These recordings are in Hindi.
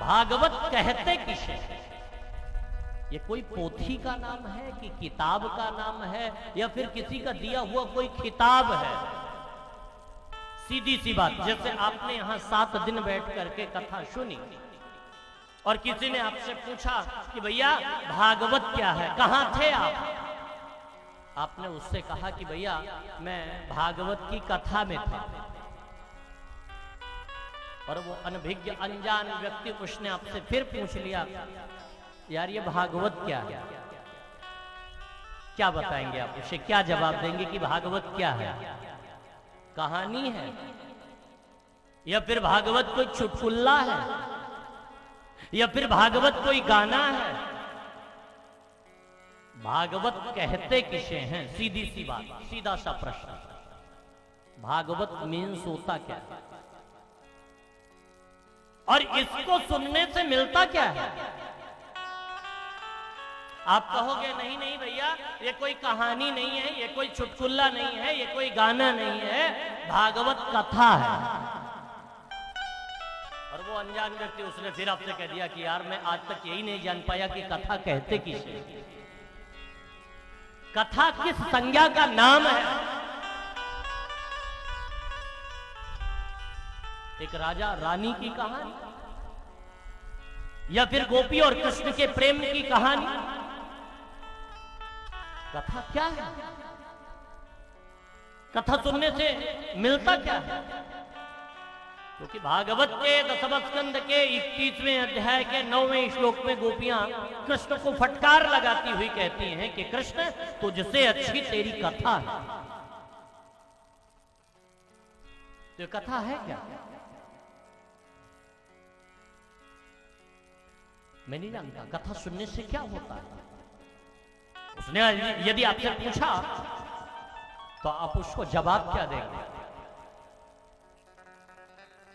भागवत कहते किसे? ये कोई पोथी का नाम है कि किताब का नाम है या फिर किसी का दिया हुआ कोई किताब है? सीधी सी बात, जैसे आपने यहां 7 दिन बैठ करके कथा सुनी और किसी ने आपसे पूछा कि भैया भागवत क्या है, कहां थे आप? आपने उससे कहा कि भैया मैं भागवत की कथा में था। और वो अनभिज्ञ अनजान व्यक्ति उसने आपसे फिर पूछ लिया, यार ये भागवत क्या है? क्या बताएंगे आप उसे? क्या जवाब देंगे कि भागवत क्या है? कहानी है या फिर भागवत कोई चुटकुल्ला है या फिर भागवत कोई गाना है? भागवत कहते किसे हैं? सीधी सी बात, सीधा सा प्रश्न। भागवत मीन्स होता क्या है और इसको सुनने से मिलता क्या है? आप कहोगे नहीं नहीं भैया ये कोई कहानी नहीं है, ये कोई चुटकुल्ला नहीं है, ये कोई गाना नहीं है, भागवत कथा है। और वो अनजान व्यक्ति उसने फिर आपसे कह दिया कि यार मैं आज तक यही नहीं जान पाया कि कथा कहते किसे, कथा किस संज्ञा का नाम है। एक राजा रानी की कहानी या फिर गोपी और कृष्ण के प्रेम की कहानी? कथा क्या है? कथा सुनने से मिलता क्या है? क्योंकि भागवत के 10वें स्कंद के 21वें अध्याय के 9वें श्लोक में गोपियां कृष्ण को फटकार लगाती हुई कहती हैं कि कृष्ण तुझसे अच्छी तेरी कथा है। तो कथा है क्या? मैं नहीं जानता कथा सुनने से क्या होता है। उसने यदि आपसे पूछा तो आप उसको जवाब क्या देंगे?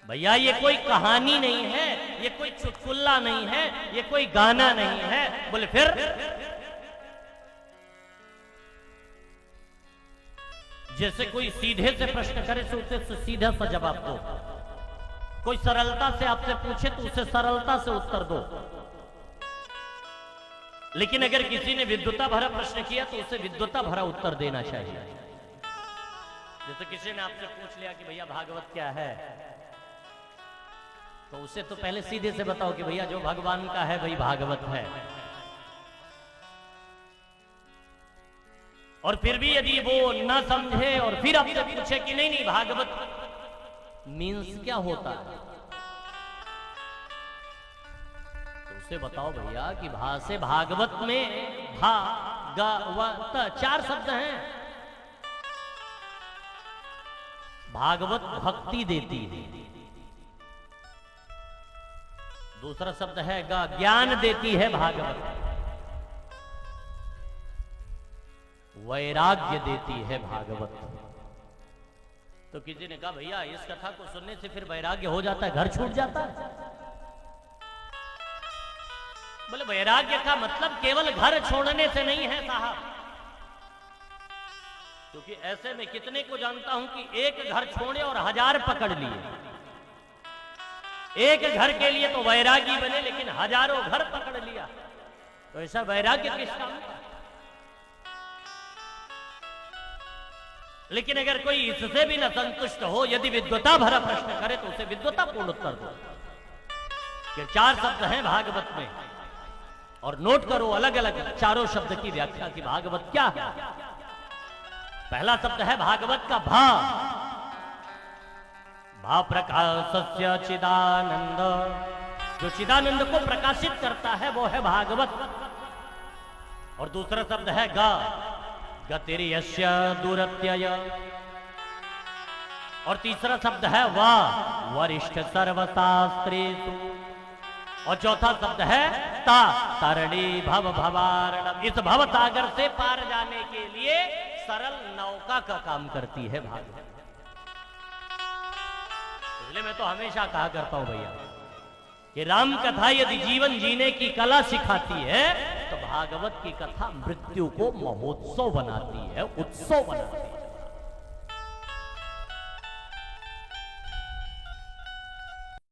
भैया ये कोई कहानी नहीं है, ये कोई चुटकुल्ला नहीं है, ये कोई गाना नहीं है। बोले फिर? जैसे कोई सीधे से प्रश्न करे तो उसे सीधा सा जवाब दो, कोई सरलता से आपसे पूछे तो उसे सरलता से उत्तर दो। लेकिन अगर किसी ने विद्वता भरा प्रश्न किया तो उसे विद्वता भरा उत्तर देना चाहिए। जैसे किसी ने आपसे पूछ लिया कि भैया भागवत क्या है, तो उसे तो पहले सीधे से बताओ कि भैया जो भगवान का है वही भागवत है। और फिर भी यदि वो ना समझे और फिर आपसे पूछे कि नहीं नहीं भागवत मीन्स क्या होता है, से बताओ भैया कि से भागवत में भागवत 4 शब्द हैं। भागवत भक्ति देती है, दूसरा शब्द है ज्ञान देती है भागवत, वैराग्य देती है भागवत। तो किसी ने कहा भैया इस कथा को सुनने से फिर वैराग्य हो जाता है, घर छूट जाता है? बोले वैराग्य का मतलब केवल घर छोड़ने से नहीं है साहब, क्योंकि ऐसे में कितने को जानता हूं कि एक घर छोड़े और 1000 पकड़ लिए। एक घर के लिए तो वैरागी बने लेकिन हजारों घर पकड़ लिया, तो ऐसा वैराग्य किस काम का? लेकिन अगर कोई इससे भी न संतुष्ट हो, यदि विद्वता भरा प्रश्न करे तो उसे विद्वता पूर्ण उत्तर दो। कि 4 शब्द हैं भागवत में, और नोट करो अलग अलग चारों शब्द की व्याख्या की भागवत क्या है। पहला शब्द है भागवत का भा प्रकाशस्य चिदानंद, जो चिदानंद को प्रकाशित करता है वो है भागवत। और दूसरा शब्द है गतिर्यस्य दुरत्यय, और तीसरा शब्द है वरिष्ठ सर्वशास्त्रेषु, और चौथा शब्द है तरणी भव भवारणम, इस भव सागर से पार जाने के लिए सरल नौका का काम करती है भागवत। इसलिए मैं तो हमेशा कहा करता हूं भैया कि राम कथा यदि जीवन जीने की कला सिखाती है तो भागवत की कथा मृत्यु को महोत्सव बनाती है, उत्सव बनाती है।